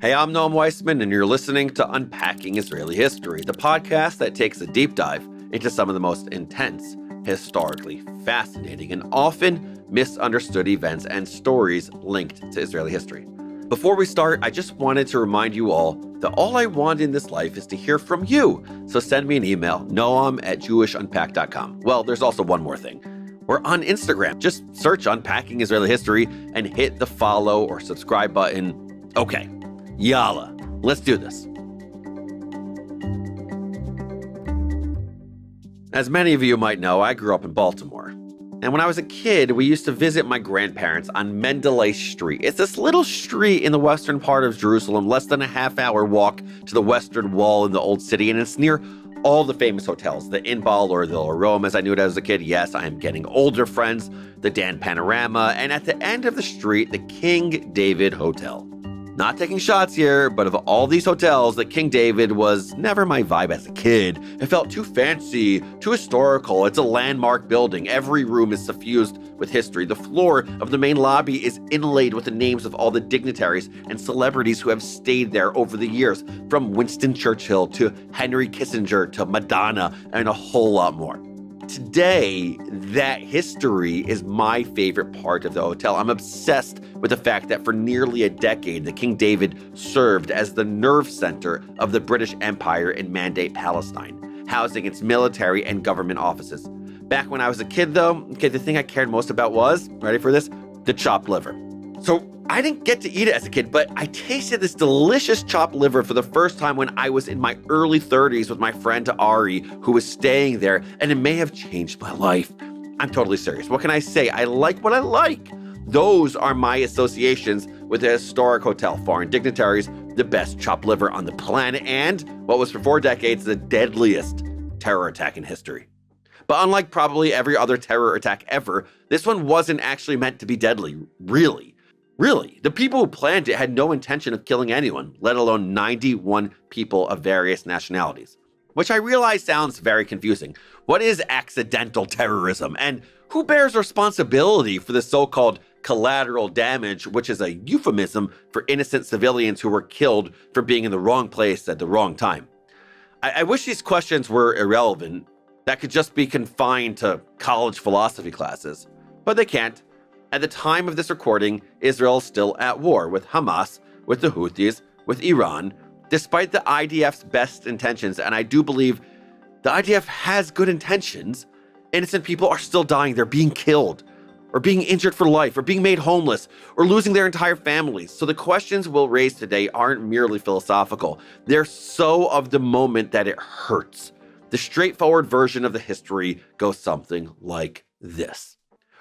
Hey, I'm Noam Weissman, and you're listening to Unpacking Israeli History, the podcast that takes a deep dive into some of the most intense, historically fascinating, and often misunderstood events and stories linked to Israeli history. Before we start, I just wanted to remind you all that all I want in this life is to hear from you. So send me an email, noam@jewishunpacked.com. Well, there's also one more thing. We're on Instagram. Just search Unpacking Israeli History and hit the follow or subscribe button. Okay. Yalla, let's do this. As many of you might know, I grew up in Baltimore. And when I was a kid, we used to visit my grandparents on Mandate Street. It's this little street in the western part of Jerusalem, less than a half-hour walk to the western wall in the old city, and it's near all the famous hotels, the Inbal or the Rome, as I knew it as a kid. Yes, I am getting older, friends, the Dan Panorama, and at the end of the street, the King David Hotel. Not taking shots here, but of all these hotels, the King David was never my vibe as a kid. It felt too fancy, too historical. It's a landmark building. Every room is suffused with history. The floor of the main lobby is inlaid with the names of all the dignitaries and celebrities who have stayed there over the years, from Winston Churchill to Henry Kissinger to Madonna and a whole lot more. Today, that history is my favorite part of the hotel. I'm obsessed with the fact that for nearly a decade, the King David served as the nerve center of the British Empire in Mandate Palestine, housing its military and government offices. Back when I was a kid, though, the thing I cared most about was, ready for this, the chopped liver. So I didn't get to eat it as a kid, but I tasted this delicious chopped liver for the first time when I was in my early 30s with my friend Ari, who was staying there, and it may have changed my life. I'm totally serious. What can I say? I like what I like. Those are my associations with a historic hotel, foreign dignitaries, the best chopped liver on the planet, and what was for 4 decades the deadliest terror attack in history. But unlike probably every other terror attack ever, this one wasn't actually meant to be deadly, really. Really, the people who planned it had no intention of killing anyone, let alone 91 people of various nationalities. Which I realize sounds very confusing. What is accidental terrorism? And who bears responsibility for the so-called collateral damage, which is a euphemism for innocent civilians who were killed for being in the wrong place at the wrong time? I wish these questions were irrelevant, that could just be confined to college philosophy classes. But they can't. At the time of this recording, Israel is still at war with Hamas, with the Houthis, with Iran, despite the IDF's best intentions, and I do believe the IDF has good intentions. Innocent people are still dying. They're being killed, or being injured for life, or being made homeless, or losing their entire families. So the questions we'll raise today aren't merely philosophical. They're so of the moment that it hurts. The straightforward version of the history goes something like this.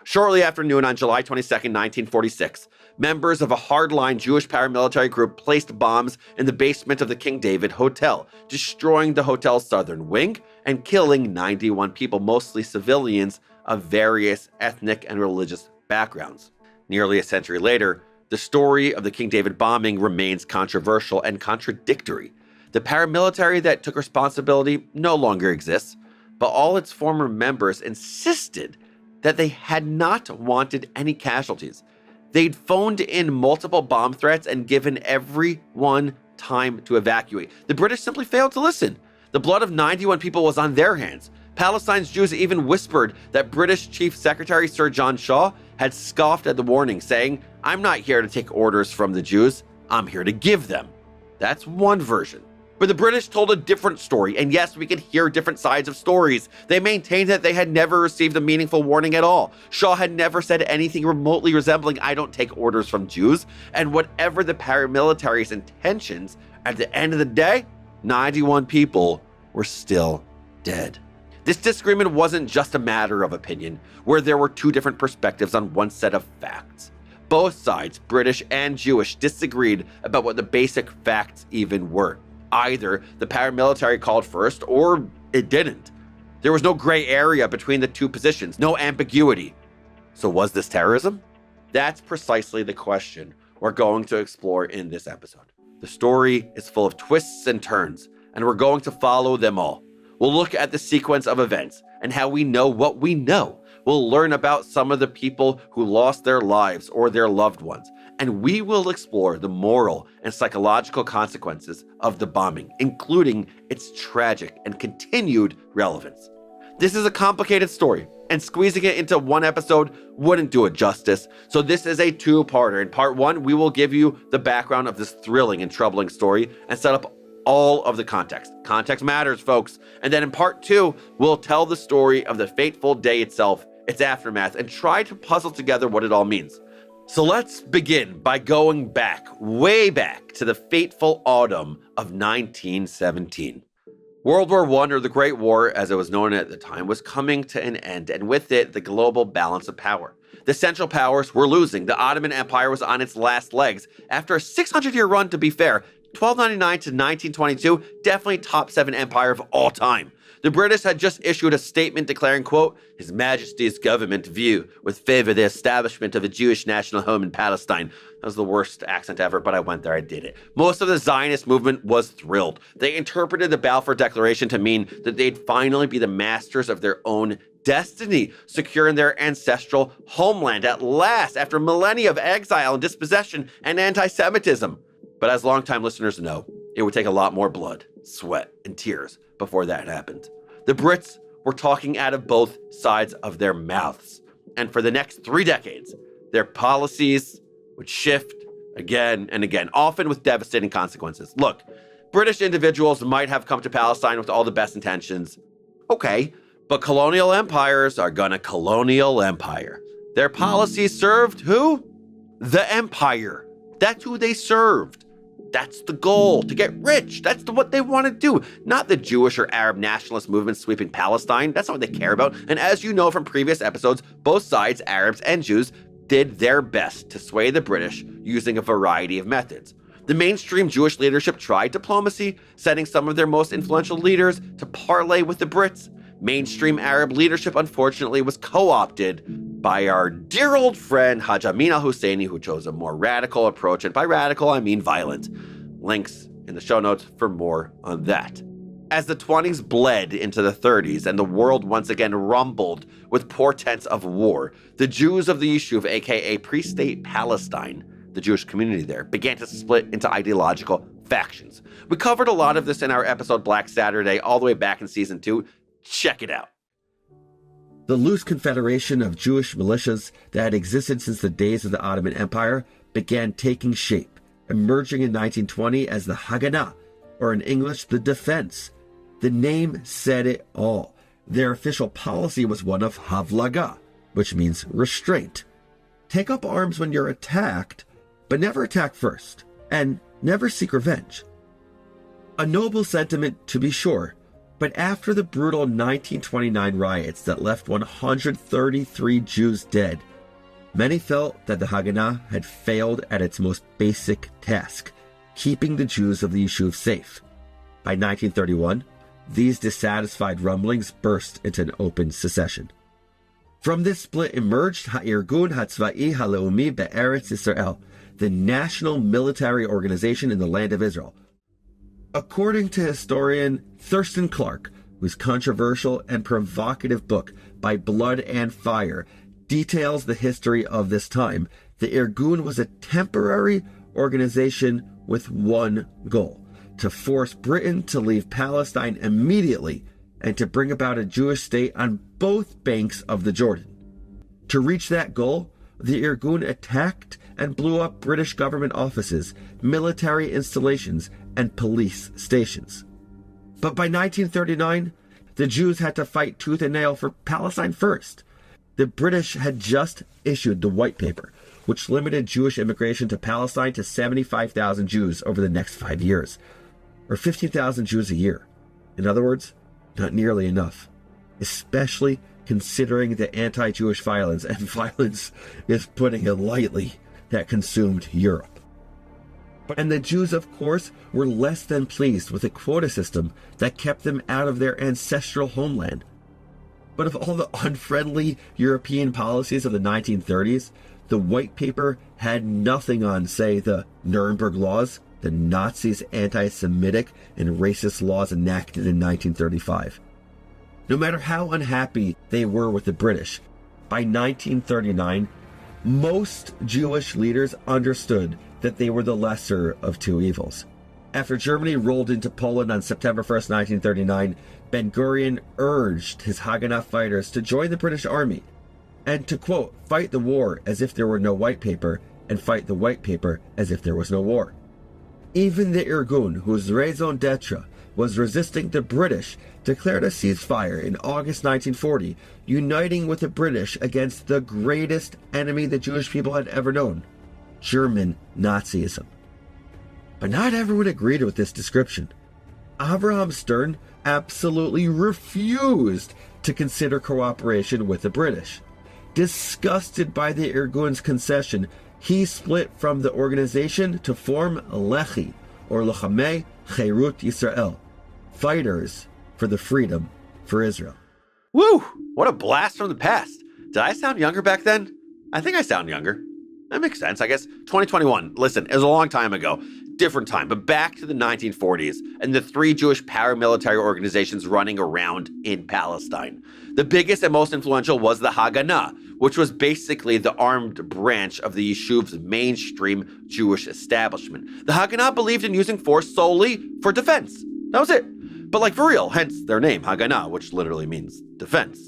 Shortly after noon on July 22, 1946, members of a hardline Jewish paramilitary group placed bombs in the basement of the King David Hotel, destroying the hotel's southern wing and killing 91 people, mostly civilians of various ethnic and religious backgrounds. Nearly a century later, the story of the King David bombing remains controversial and contradictory. The paramilitary that took responsibility no longer exists, but all its former members insisted that they had not wanted any casualties. They'd phoned in multiple bomb threats and given everyone time to evacuate. The British simply failed to listen. The blood of 91 people was on their hands. Palestine's Jews even whispered that British Chief Secretary Sir John Shaw had scoffed at the warning, saying, "I'm not here to take orders from the Jews, I'm here to give them." That's one version. But the British told a different story, and yes, we can hear different sides of stories. They maintained that they had never received a meaningful warning at all. Shaw had never said anything remotely resembling, "I don't take orders from Jews," and whatever the paramilitary's intentions, at the end of the day, 91 people were still dead. This disagreement wasn't just a matter of opinion, where there were two different perspectives on one set of facts. Both sides, British and Jewish, disagreed about what the basic facts even were. Either the paramilitary called first, or it didn't. There was no gray area between the two positions, no ambiguity. So was this terrorism? That's precisely the question we're going to explore in this episode. The story is full of twists and turns, and we're going to follow them all. We'll look at the sequence of events and how we know what we know. We'll learn about some of the people who lost their lives or their loved ones, and we will explore the moral and psychological consequences of the bombing, including its tragic and continued relevance. This is a complicated story, and squeezing it into one episode wouldn't do it justice, so this is a two-parter. In part one, we will give you the background of this thrilling and troubling story and set up all of the context. Context matters, folks. And then in part two, we'll tell the story of the fateful day itself, its aftermath, and try to puzzle together what it all means. So let's begin by going back, way back, to the fateful autumn of 1917. World War I, or the Great War, as it was known at the time, was coming to an end, and with it, the global balance of power. The Central Powers were losing. The Ottoman Empire was on its last legs. After a 600-year run, to be fair, 1299 to 1922, definitely top 7 empire of all time. The British had just issued a statement declaring, quote, His Majesty's government view with favor the establishment of a Jewish national home in Palestine. That was the worst accent ever, but I went there, I did it. Most of the Zionist movement was thrilled. They interpreted the Balfour Declaration to mean that they'd finally be the masters of their own destiny, securing their ancestral homeland at last after millennia of exile and dispossession and anti-Semitism. But as longtime listeners know, it would take a lot more blood, sweat, and tears before that happened. The Brits were talking out of both sides of their mouths. And for the next 3 decades, their policies would shift again and again, often with devastating consequences. Look, British individuals might have come to Palestine with all the best intentions. Okay, but colonial empires are gonna colonial empire. Their policies served who? The empire. That's who they served. That's the goal, to get rich. That's what they want to do. Not the Jewish or Arab nationalist movement sweeping Palestine. That's not what they care about. And as you know from previous episodes, both sides, Arabs and Jews, did their best to sway the British using a variety of methods. The mainstream Jewish leadership tried diplomacy, sending some of their most influential leaders to parley with the Brits. Mainstream Arab leadership, unfortunately, was co-opted by our dear old friend Haj Amin al-Husseini, who chose a more radical approach, and by radical I mean violent. Links in the show notes for more on that. As the 20s bled into the 30s and the world once again rumbled with portents of war, the Jews of the Yishuv, aka pre-state Palestine, the Jewish community there, began to split into ideological factions. We covered a lot of this in our episode Black Saturday, all the way back in season 2. Check it out. The loose confederation of Jewish militias that had existed since the days of the Ottoman Empire began taking shape, emerging in 1920 as the Haganah, or in English, the Defense. The name said it all. Their official policy was one of Havlaga, which means restraint. Take up arms when you're attacked, but never attack first, and never seek revenge. A noble sentiment, to be sure, but after the brutal 1929 riots that left 133 Jews dead, many felt that the Haganah had failed at its most basic task, keeping the Jews of the Yishuv safe. By 1931, these dissatisfied rumblings burst into an open secession. From this split emerged Irgun Hatzva'i Haleumi Be'eretz Yisrael, the national military organization in the land of Israel. According to historian Thurston Clark, whose controversial and provocative book, By Blood and Fire, details the history of this time, the Irgun was a temporary organization with one goal: to force Britain to leave Palestine immediately and to bring about a Jewish state on both banks of the Jordan. To reach that goal, the Irgun attacked and blew up British government offices, military installations, and police stations. But by 1939, the Jews had to fight tooth and nail for Palestine first. The British had just issued the White Paper, which limited Jewish immigration to Palestine to 75,000 Jews over the next 5 years, or 15,000 Jews a year. In other words, not nearly enough, especially considering the anti-Jewish violence, and violence is putting it lightly, that consumed Europe. And the Jews, of course, were less than pleased with a quota system that kept them out of their ancestral homeland. But of all the unfriendly European policies of the 1930s, the White Paper had nothing on, say, the Nuremberg Laws, the Nazis' anti-Semitic and racist laws enacted in 1935. No matter how unhappy they were with the British, by 1939, Most Jewish leaders understood that they were the lesser of two evils. After Germany rolled into Poland on September 1st, 1939, Ben-Gurion urged his Haganah fighters to join the British Army and to, quote, fight the war as if there were no white paper and fight the white paper as if there was no war. Even the Irgun, whose raison d'etre was resisting the British, declared a ceasefire in August 1940, uniting with the British against the greatest enemy the Jewish people had ever known, German Nazism. But not everyone agreed with this description. Avraham Stern absolutely refused to consider cooperation with the British. Disgusted by the Irgun's concession, he split from the organization to form Lechi, or Lochamei Cherut Yisrael, fighters for the freedom for Israel. Woo! What a blast from the past. Did I sound younger back then? I think I sound younger. That makes sense, I guess. 2021. Listen, it was a long time ago. Different time, but back to the 1940s and the three Jewish paramilitary organizations running around in Palestine. The biggest and most influential was the Haganah, which was basically the armed branch of the Yeshuv's mainstream Jewish establishment. The Haganah believed in using force solely for defense. That was it. But like for real, hence their name, Haganah, which literally means defense.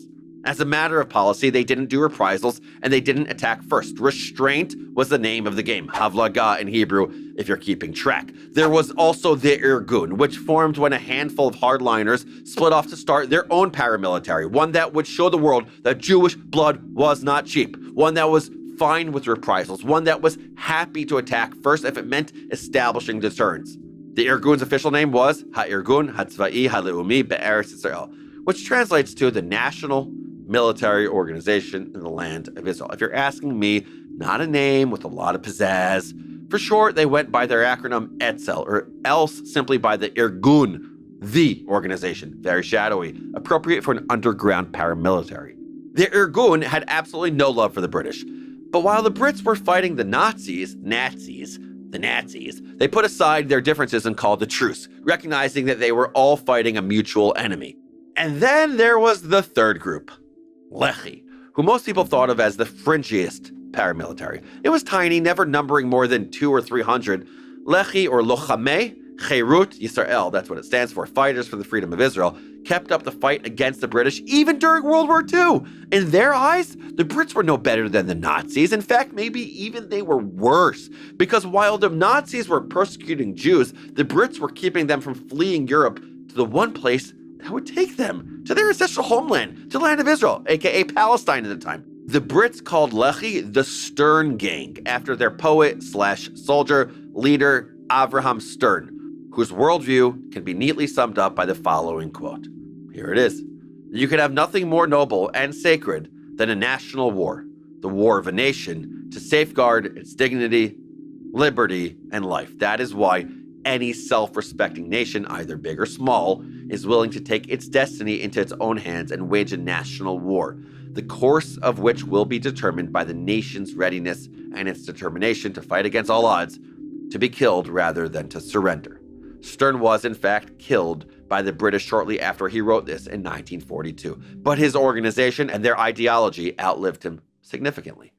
As a matter of policy, they didn't do reprisals and they didn't attack first. Restraint was the name of the game, Havlagah in Hebrew, if you're keeping track. There was also the Irgun, which formed when a handful of hardliners split off to start their own paramilitary, one that would show the world that Jewish blood was not cheap, one that was fine with reprisals, one that was happy to attack first if it meant establishing deterrence. The Irgun's official name was Ha'irgun Hatzva'i Ha'leumi Be'eretz Yisrael, which translates to the National Military Organization in the Land of Israel. If you're asking me, not a name with a lot of pizzazz. For short, they went by their acronym Etzel, or else simply by the Irgun, the organization, very shadowy, appropriate for an underground paramilitary. The Irgun had absolutely no love for the British. But while the Brits were fighting the Nazis, they put aside their differences and called a truce, recognizing that they were all fighting a mutual enemy. And then there was the third group, Lechi, who most people thought of as the fringiest paramilitary. It was tiny, never numbering more than 200 or 300. Lechi, or Lochamei Cherut Yisrael, that's what it stands for, Fighters for the Freedom of Israel, kept up the fight against the British even during World War II. In their eyes, the Brits were no better than the Nazis. In fact, maybe even they were worse, because while the Nazis were persecuting Jews, the Brits were keeping them from fleeing Europe to the one place that would take them to their ancestral homeland, to the land of Israel, aka Palestine at the time. The Brits called Lechi the Stern Gang, after their poet/soldier leader Avraham Stern, whose worldview can be neatly summed up by the following quote. Here it is. You can have nothing more noble and sacred than a national war, the war of a nation, to safeguard its dignity, liberty, and life. That is why any self-respecting nation, either big or small, is willing to take its destiny into its own hands and wage a national war, the course of which will be determined by the nation's readiness and its determination to fight against all odds, to be killed rather than to surrender. Stern was, in fact, killed by the British shortly after he wrote this in 1942, but his organization and their ideology outlived him significantly.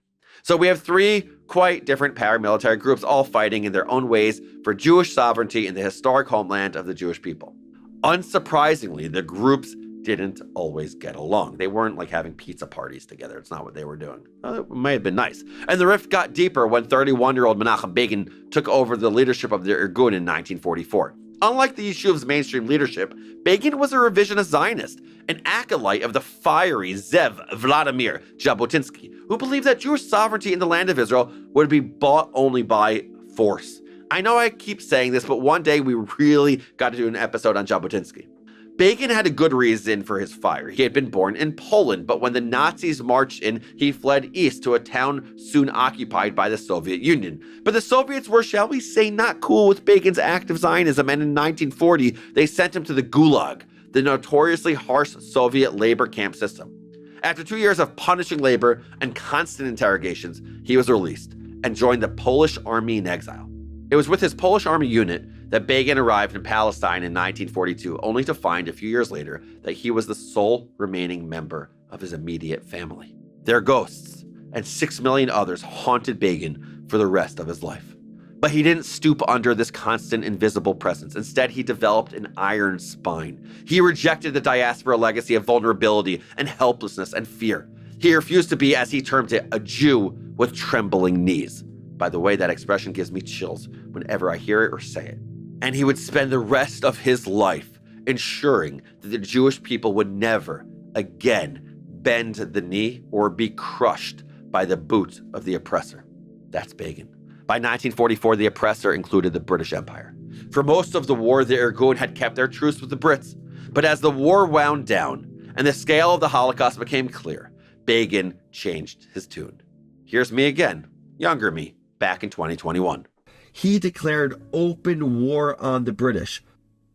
So we have three quite different paramilitary groups, all fighting in their own ways for Jewish sovereignty in the historic homeland of the Jewish people. Unsurprisingly, the groups didn't always get along. They weren't like having pizza parties together. It's not what they were doing. It may have been nice. And the rift got deeper when 31-year-old Menachem Begin took over the leadership of the Irgun in 1944. Unlike the Yeshuv's mainstream leadership, Begin was a revisionist Zionist, an acolyte of the fiery Zev Vladimir Jabotinsky, who believed that Jewish sovereignty in the land of Israel would be bought only by force. I know I keep saying this, but one day we really got to do an episode on Jabotinsky. Begin had a good reason for his fire. He had been born in Poland, but when the Nazis marched in, he fled east to a town soon occupied by the Soviet Union. But the Soviets were, shall we say, not cool with Begin's active Zionism, and in 1940, they sent him to the Gulag, the notoriously harsh Soviet labor camp system. After 2 years of punishing labor and constant interrogations, he was released and joined the Polish army in exile. It was with his Polish army unit that Begin arrived in Palestine in 1942, only to find a few years later that he was the sole remaining member of his immediate family. Their ghosts and 6 million others haunted Begin for the rest of his life. But he didn't stoop under this constant invisible presence. Instead, he developed an iron spine. He rejected the diaspora legacy of vulnerability and helplessness and fear. He refused to be, as he termed it, a Jew with trembling knees. By the way, that expression gives me chills whenever I hear it or say it. And he would spend the rest of his life ensuring that the Jewish people would never again bend the knee or be crushed by the boot of the oppressor. That's Begin. By 1944, the oppressor included the British Empire. For most of the war, the Irgun had kept their truce with the Brits. But as the war wound down and the scale of the Holocaust became clear, Begin changed his tune. Here's me again, younger me, back in 2021. He declared open war on the British.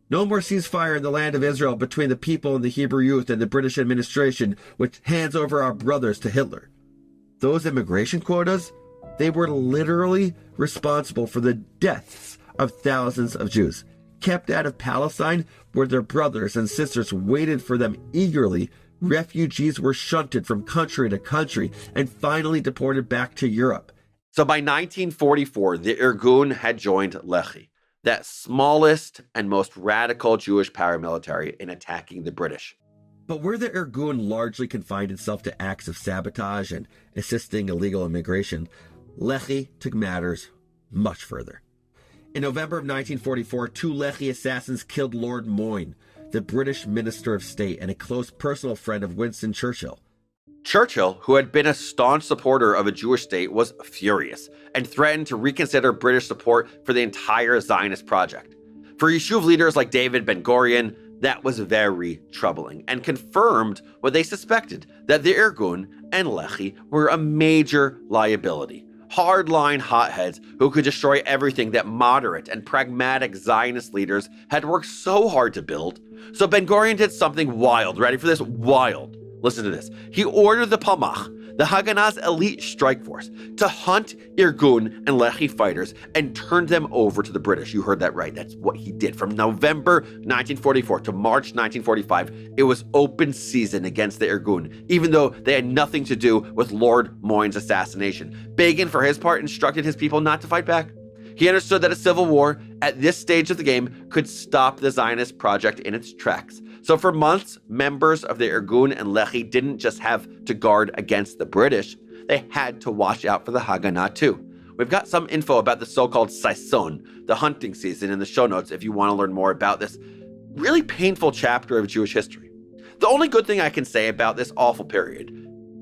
No more ceasefire in the land of Israel between the people and the Hebrew youth and the British administration, which hands over our brothers to Hitler. Those immigration quotas, they were literally responsible for the deaths of thousands of Jews, kept out of Palestine where their brothers and sisters waited for them eagerly. Refugees were shunted from country to country and finally deported back to Europe. So by 1944, the Irgun had joined Lehi, that smallest and most radical Jewish paramilitary, in attacking the British. But where the Irgun largely confined itself to acts of sabotage and assisting illegal immigration, Lehi took matters much further. In November of 1944, 2 Lehi assassins killed Lord Moyne, the British Minister of State and a close personal friend of Winston Churchill. Churchill, who had been a staunch supporter of a Jewish state, was furious and threatened to reconsider British support for the entire Zionist project. For Yishuv leaders like David Ben-Gurion, that was very troubling and confirmed what they suspected, that the Irgun and Lehi were a major liability. Hardline hotheads who could destroy everything that moderate and pragmatic Zionist leaders had worked so hard to build. So Ben-Gurion did something wild. Ready for this? Wild. Listen to this. He ordered the Palmach, the Haganah's elite strike force, to hunt Irgun and Lehi fighters and turn them over to the British. You heard that right. That's what he did. From November 1944 to March 1945, it was open season against the Irgun, even though they had nothing to do with Lord Moyne's assassination. Begin, for his part, instructed his people not to fight back. He understood that a civil war at this stage of the game could stop the Zionist project in its tracks. So for months, members of the Irgun and Lehi didn't just have to guard against the British, they had to watch out for the Haganah too. We've got some info about the so-called Saison, the hunting season, in the show notes if you want to learn more about this really painful chapter of Jewish history. The only good thing I can say about this awful period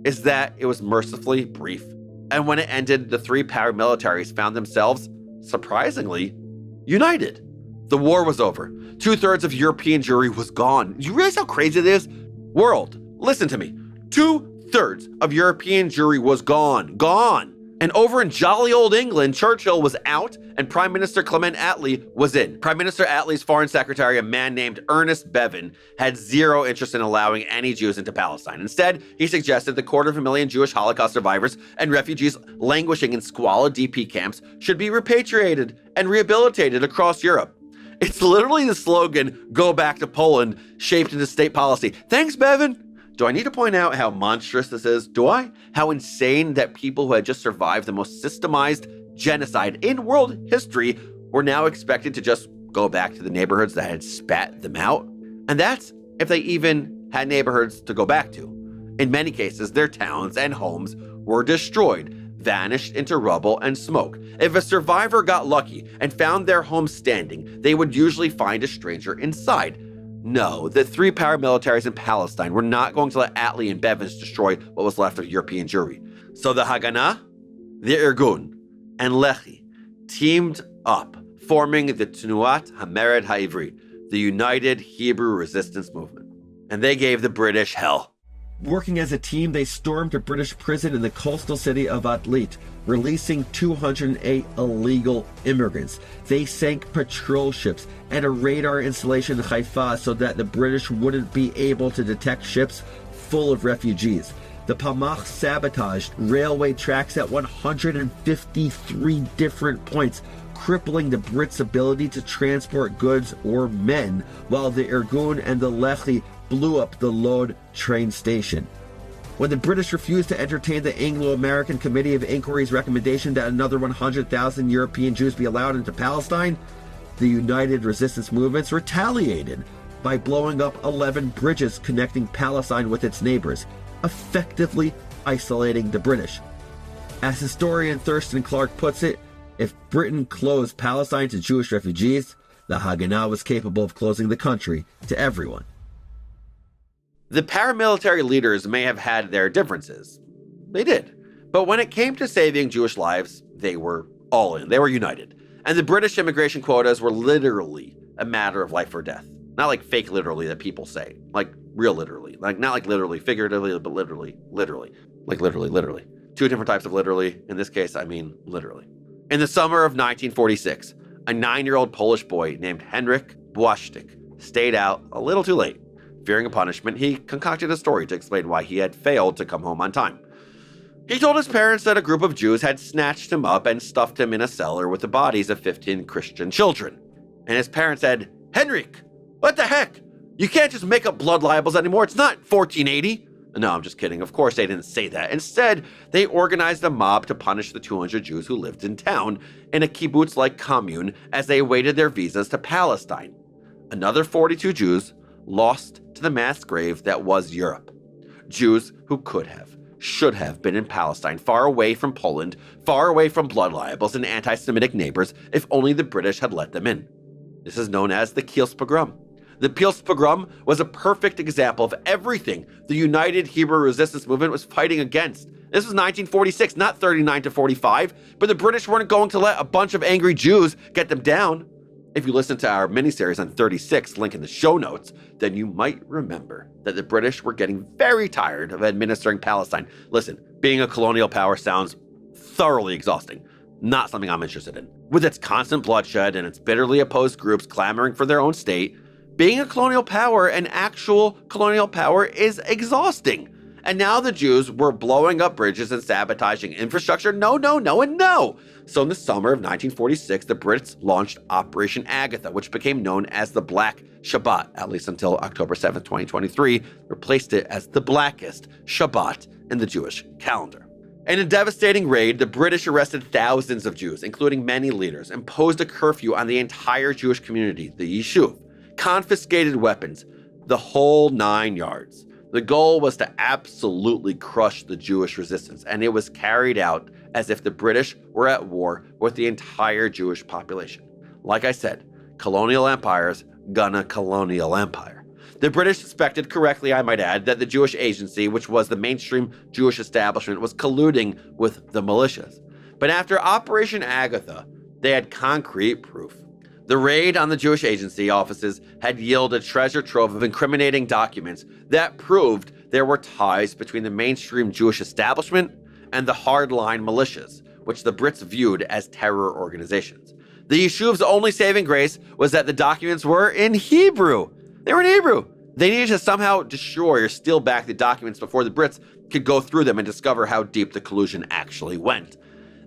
is that it was mercifully brief. And when it ended, the 3 paramilitaries found themselves, surprisingly, united. The war was over. 2/3 of European Jewry was gone. Do you realize how crazy it is? World, listen to me. 2/3 of European Jewry was gone. Gone. And over in jolly old England, Churchill was out and Prime Minister Clement Attlee was in. Prime Minister Attlee's foreign secretary, a man named Ernest Bevin, had zero interest in allowing any Jews into Palestine. Instead, he suggested the 250,000 Jewish Holocaust survivors and refugees languishing in squalid DP camps should be repatriated and rehabilitated across Europe. It's literally the slogan, "Go back to Poland," shaped into state policy. Thanks, Bevin. Do I need to point out how monstrous this is? Do I? How insane that people who had just survived the most systemized genocide in world history were now expected to just go back to the neighborhoods that had spat them out? And that's if they even had neighborhoods to go back to. In many cases, their towns and homes were destroyed, vanished into rubble and smoke. If a survivor got lucky and found their home standing, they would usually find a stranger inside. No, the 3 paramilitaries in Palestine were not going to let Attlee and Bevins destroy what was left of European Jewry. So the Haganah, the Irgun, and Lehi teamed up, forming the Tnuat HaMered HaIvri, the United Hebrew Resistance Movement. And they gave the British hell. Working as a team, they stormed a British prison in the coastal city of Atlit, releasing 208 illegal immigrants. They sank patrol ships and a radar installation in Haifa so that the British wouldn't be able to detect ships full of refugees. The Palmach sabotaged railway tracks at 153 different points, crippling the Brits' ability to transport goods or men, while the Irgun and the Lehi blew up the Lod train station. When the British refused to entertain the Anglo-American Committee of Inquiry's recommendation that another 100,000 European Jews be allowed into Palestine, the United Resistance Movements retaliated by blowing up 11 bridges connecting Palestine with its neighbors, effectively isolating the British. As historian Thurston Clark puts it, if Britain closed Palestine to Jewish refugees, the Haganah was capable of closing the country to everyone. The paramilitary leaders may have had their differences. They did. But when it came to saving Jewish lives, they were all in. They were united. And the British immigration quotas were literally a matter of life or death. Not like fake literally that people say. Like real literally. Like not like literally, figuratively, but literally. Like literally. Two different types of literally. In this case, I mean literally. In the summer of 1946, a 9-year-old Polish boy named Henryk Błaszczyk stayed out a little too late. Fearing a punishment, he concocted a story to explain why he had failed to come home on time. He told his parents that a group of Jews had snatched him up and stuffed him in a cellar with the bodies of 15 Christian children. And his parents said, "Henryk, what the heck? You can't just make up blood libels anymore. It's not 1480. No, I'm just kidding. Of course they didn't say that. Instead, they organized a mob to punish the 200 Jews who lived in town in a kibbutz-like commune as they awaited their visas to Palestine. Another 42 Jews lost to the mass grave that was Europe. Jews who could have, should have been in Palestine, far away from Poland, far away from blood libels and anti-Semitic neighbors, if only the British had let them in. This is known as the Kielce Pogrom. The Kielce Pogrom was a perfect example of everything the United Hebrew Resistance Movement was fighting against. This was 1946, not 39 to 45, but the British weren't going to let a bunch of angry Jews get them down. If you listen to our miniseries on 36, link in the show notes, then you might remember that the British were getting very tired of administering Palestine. Listen, being a colonial power sounds thoroughly exhausting. Not something I'm interested in. With its constant bloodshed and its bitterly opposed groups clamoring for their own state, being a colonial power, an actual colonial power, is exhausting. And now the Jews were blowing up bridges and sabotaging infrastructure. No, and no. So in the summer of 1946, the Brits launched Operation Agatha, which became known as the Black Shabbat, at least until October 7th, 2023, replaced it as the blackest Shabbat in the Jewish calendar. In a devastating raid, the British arrested thousands of Jews, including many leaders, imposed a curfew on the entire Jewish community, the Yishuv, confiscated weapons, the whole 9 yards. The goal was to absolutely crush the Jewish resistance, and it was carried out as if the British were at war with the entire Jewish population. Like I said, colonial empires gonna colonial empire. The British suspected correctly, I might add, that the Jewish Agency, which was the mainstream Jewish establishment, was colluding with the militias. But after Operation Agatha, they had concrete proof. The raid on the Jewish Agency offices had yielded a treasure trove of incriminating documents that proved there were ties between the mainstream Jewish establishment and the hardline militias, which the Brits viewed as terror organizations. The Yishuv's only saving grace was that the documents were in Hebrew. They were in Hebrew. They needed to somehow destroy or steal back the documents before the Brits could go through them and discover how deep the collusion actually went.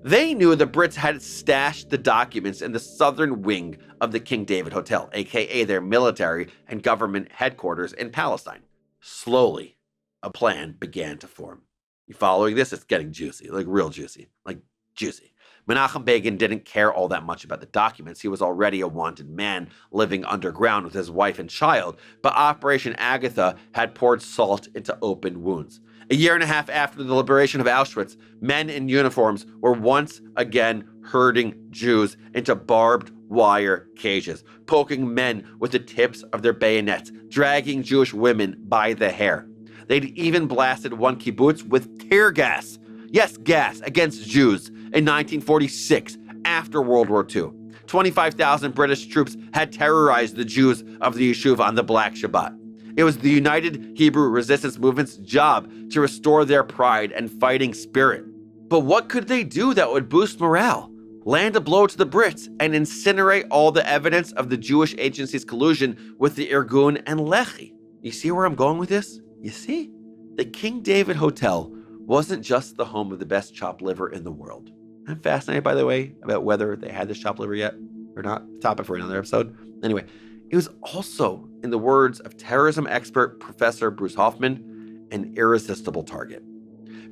They knew the Brits had stashed the documents in the southern wing of the King David Hotel, aka their military and government headquarters in Palestine. Slowly, a plan began to form. You following this? It's getting juicy, like real juicy, like juicy. Menachem Begin didn't care all that much about the documents. He was already a wanted man living underground with his wife and child, but Operation Agatha had poured salt into open wounds. A year and a half after the liberation of Auschwitz, men in uniforms were once again herding Jews into barbed wire cages, poking men with the tips of their bayonets, dragging Jewish women by the hair. They'd even blasted one kibbutz with tear gas. Yes, gas against Jews in 1946, after World War II. 25,000 British troops had terrorized the Jews of the Yishuv on the Black Shabbat. It was the United Hebrew Resistance Movement's job to restore their pride and fighting spirit. But what could they do that would boost morale, land a blow to the Brits, and incinerate all the evidence of the Jewish Agency's collusion with the Irgun and Lehi? You see where I'm going with this? You see? The King David Hotel wasn't just the home of the best chopped liver in the world. I'm fascinated, by the way, about whether they had this chopped liver yet or not. Topic for another episode. Anyway, it was also, in the words of terrorism expert Professor Bruce Hoffman, an irresistible target.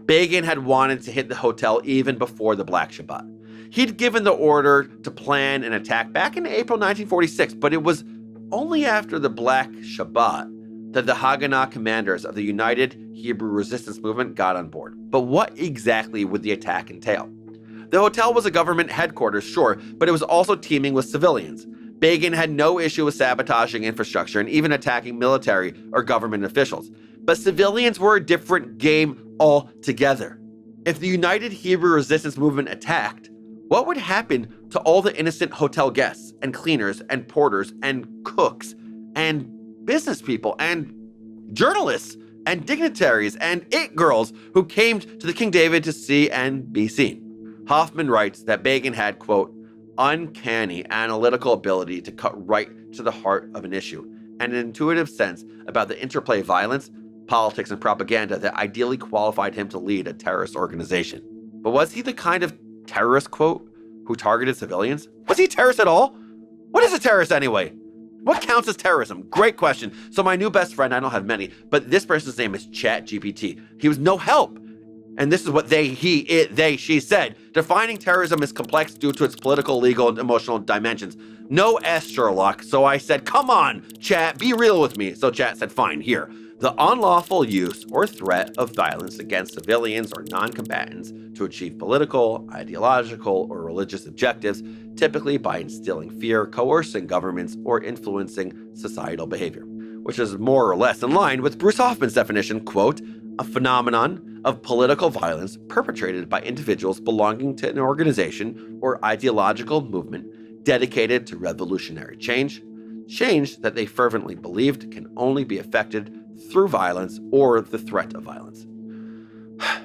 Begin had wanted to hit the hotel even before the Black Shabbat. He'd given the order to plan an attack back in April 1946, but it was only after the Black Shabbat that the Haganah commanders of the United Hebrew Resistance Movement got on board. But what exactly would the attack entail? The hotel was a government headquarters, sure, but it was also teeming with civilians. Begin had no issue with sabotaging infrastructure and even attacking military or government officials. But civilians were a different game altogether. If the United Hebrew Resistance Movement attacked, what would happen to all the innocent hotel guests and cleaners and porters and cooks and business people and journalists and dignitaries and it girls who came to the King David to see and be seen? Hoffman writes that Begin had, quote, uncanny analytical ability to cut right to the heart of an issue and an intuitive sense about the interplay of violence, politics, and propaganda that ideally qualified him to lead a terrorist organization. But was he the kind of terrorist, quote, who targeted civilians? Was he a terrorist at all? What is a terrorist anyway? What counts as terrorism? Great question. So my new best friend, I don't have many, but this person's name is ChatGPT. He was no help. And this is what she said. Defining terrorism is complex due to its political, legal, and emotional dimensions. No S, Sherlock. So I said, come on, Chat, be real with me. So Chat said, fine, here. The unlawful use or threat of violence against civilians or non-combatants to achieve political, ideological, or religious objectives, typically by instilling fear, coercing governments, or influencing societal behavior, which is more or less in line with Bruce Hoffman's definition, quote, a phenomenon of political violence perpetrated by individuals belonging to an organization or ideological movement dedicated to revolutionary change that they fervently believed can only be effected through violence or the threat of violence.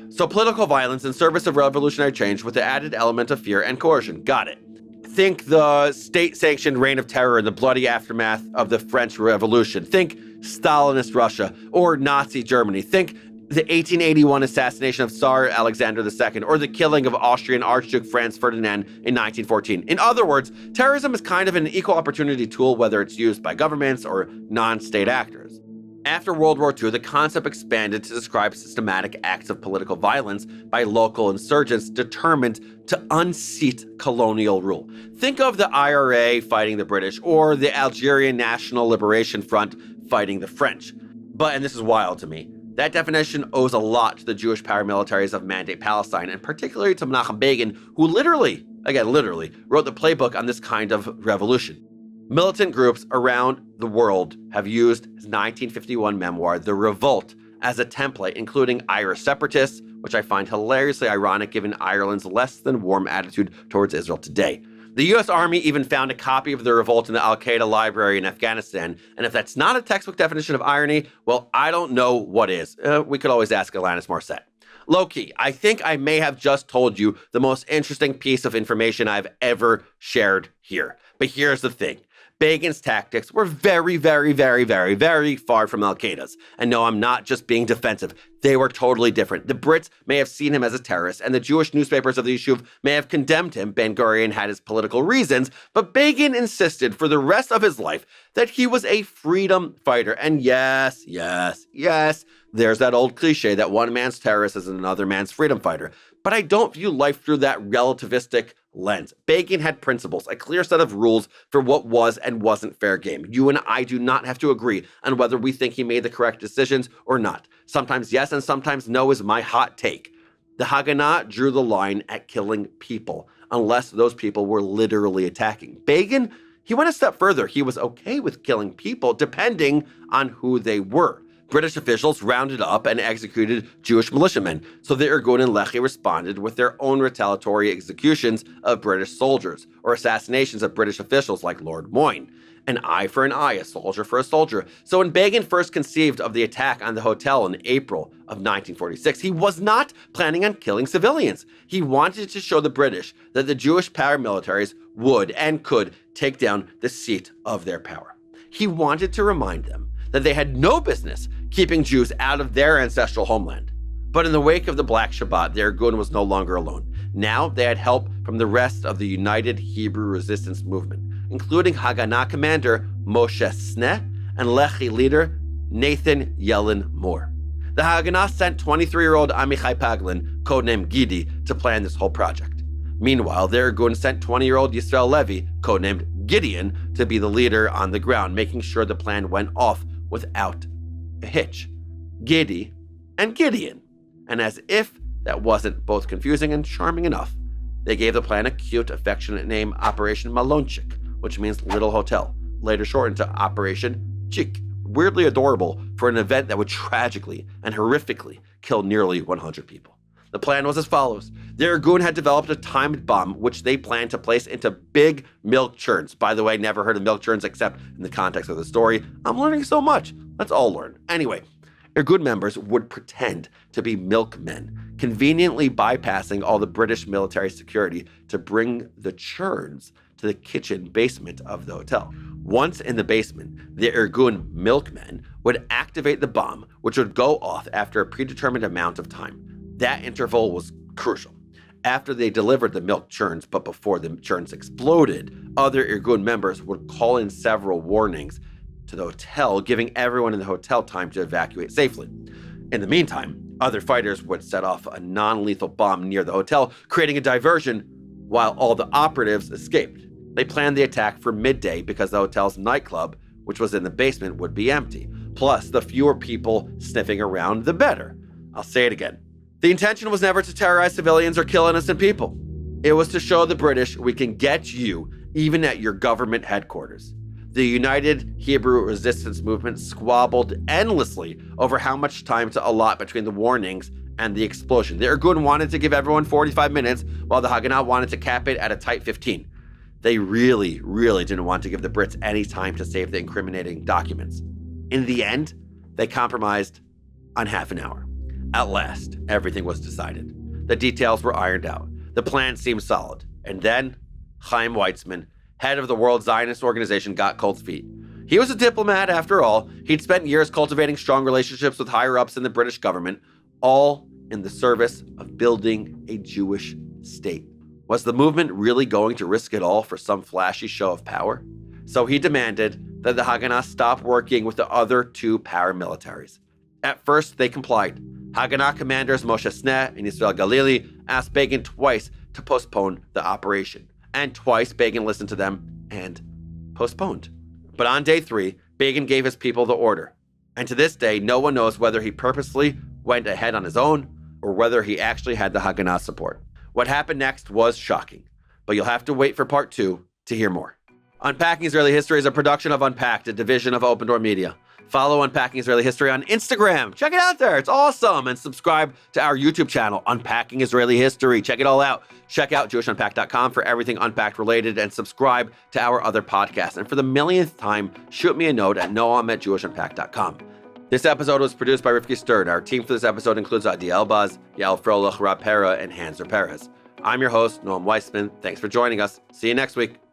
So political violence in service of revolutionary change with the added element of fear and coercion. Got it. Think the state-sanctioned reign of terror in the bloody aftermath of the French Revolution. Think Stalinist Russia or Nazi Germany. Think the 1881 assassination of Tsar Alexander II or the killing of Austrian Archduke Franz Ferdinand in 1914. In other words, terrorism is kind of an equal opportunity tool whether it's used by governments or non-state actors. After World War II, the concept expanded to describe systematic acts of political violence by local insurgents determined to unseat colonial rule. Think of the IRA fighting the British or the Algerian National Liberation Front fighting the French. But, and this is wild to me, that definition owes a lot to the Jewish paramilitaries of Mandate Palestine, and particularly to Menachem Begin, who literally wrote the playbook on this kind of revolution. Militant groups around the world have used his 1951 memoir, The Revolt, as a template, including Irish separatists, which I find hilariously ironic given Ireland's less than warm attitude towards Israel today. The U.S. Army even found a copy of The Revolt in the Al-Qaeda library in Afghanistan, and if that's not a textbook definition of irony, well, I don't know what is. We could always ask Alanis Morissette. Low-key, I think I may have just told you the most interesting piece of information I've ever shared here. But here's the thing. Begin's tactics were very, very, very, very, very far from Al-Qaeda's. And no, I'm not just being defensive. They were totally different. The Brits may have seen him as a terrorist, and the Jewish newspapers of the Yishuv may have condemned him. Ben-Gurion had his political reasons, but Begin insisted for the rest of his life that he was a freedom fighter. And yes, there's that old cliche that one man's terrorist is another man's freedom fighter. But I don't view life through that relativistic lens. Begin had principles, a clear set of rules for what was and wasn't fair game. You and I do not have to agree on whether we think he made the correct decisions or not. Sometimes yes and sometimes no is my hot take. The Haganah drew the line at killing people, unless those people were literally attacking. Begin, he went a step further. He was okay with killing people depending on who they were. British officials rounded up and executed Jewish militiamen, so the Irgun and Lehi responded with their own retaliatory executions of British soldiers, or assassinations of British officials like Lord Moyne. An eye for an eye, a soldier for a soldier. So when Begin first conceived of the attack on the hotel in April of 1946, he was not planning on killing civilians. He wanted to show the British that the Jewish paramilitaries would and could take down the seat of their power. He wanted to remind them that they had no business keeping Jews out of their ancestral homeland. But in the wake of the Black Shabbat, the Irgun was no longer alone. Now they had help from the rest of the United Hebrew Resistance Movement, including Haganah commander Moshe Sneh and Lehi leader Nathan Yellen Moore. The Haganah sent 23-year-old Amichai Paglin, codenamed Gidi, to plan this whole project. Meanwhile, the Irgun sent 20-year-old Yisrael Levy, codenamed Gideon, to be the leader on the ground, making sure the plan went off without a hitch. Gidi and Gideon. And as if that wasn't both confusing and charming enough, they gave the plan a cute, affectionate name, Operation Malonchik, which means Little Hotel, later shortened to Operation Chik. Weirdly adorable for an event that would tragically and horrifically kill nearly 100 people. The plan was as follows. The Irgun had developed a timed bomb, which they planned to place into big milk churns. By the way, never heard of milk churns except in the context of the story. I'm learning so much. Let's all learn. Anyway, Irgun members would pretend to be milkmen, conveniently bypassing all the British military security to bring the churns to the kitchen basement of the hotel. Once in the basement, the Irgun milkmen would activate the bomb, which would go off after a predetermined amount of time. That interval was crucial. After they delivered the milk churns, but before the churns exploded, other Irgun members would call in several warnings to the hotel, giving everyone in the hotel time to evacuate safely. In the meantime, other fighters would set off a non-lethal bomb near the hotel, creating a diversion while all the operatives escaped. They planned the attack for midday because the hotel's nightclub, which was in the basement, would be empty. Plus, the fewer people sniffing around, the better. I'll say it again. The intention was never to terrorize civilians or kill innocent people. It was to show the British we can get you even at your government headquarters. The United Hebrew Resistance Movement squabbled endlessly over how much time to allot between the warnings and the explosion. The Irgun wanted to give everyone 45 minutes, while the Haganah wanted to cap it at a tight 15. They really didn't want to give the Brits any time to save the incriminating documents. In the end, they compromised on half an hour. At last, everything was decided. The details were ironed out. The plan seemed solid. And then, Noam Weissman, head of the World Zionist Organization, got cold feet. He was a diplomat, after all. He'd spent years cultivating strong relationships with higher-ups in the British government, all in the service of building a Jewish state. Was the movement really going to risk it all for some flashy show of power? So he demanded that the Haganah stop working with the other two paramilitaries. At first, they complied. Haganah commanders Moshe Sneh and Yisrael Galili asked Begin twice to postpone the operation. And twice, Begin listened to them and postponed. But on day 3, Begin gave his people the order. And to this day, no one knows whether he purposely went ahead on his own or whether he actually had the Haganah support. What happened next was shocking, but you'll have to wait for part 2 to hear more. Unpacking Israeli History is a production of Unpacked, a division of OpenDor Media. Follow Unpacking Israeli History on Instagram. Check it out there. It's awesome. And subscribe to our YouTube channel, Unpacking Israeli History. Check it all out. Check out JewishUnpacked.com for everything Unpacked related and subscribe to our other podcasts. And for the millionth time, shoot me a note at noam@JewishUnpacked.com. This episode was produced by Rifki Sterd. Our team for this episode includes Adi Elbaz, Yael Frolich, Rob Pera, and Hanser Perez. I'm your host, Noam Weissman. Thanks for joining us. See you next week.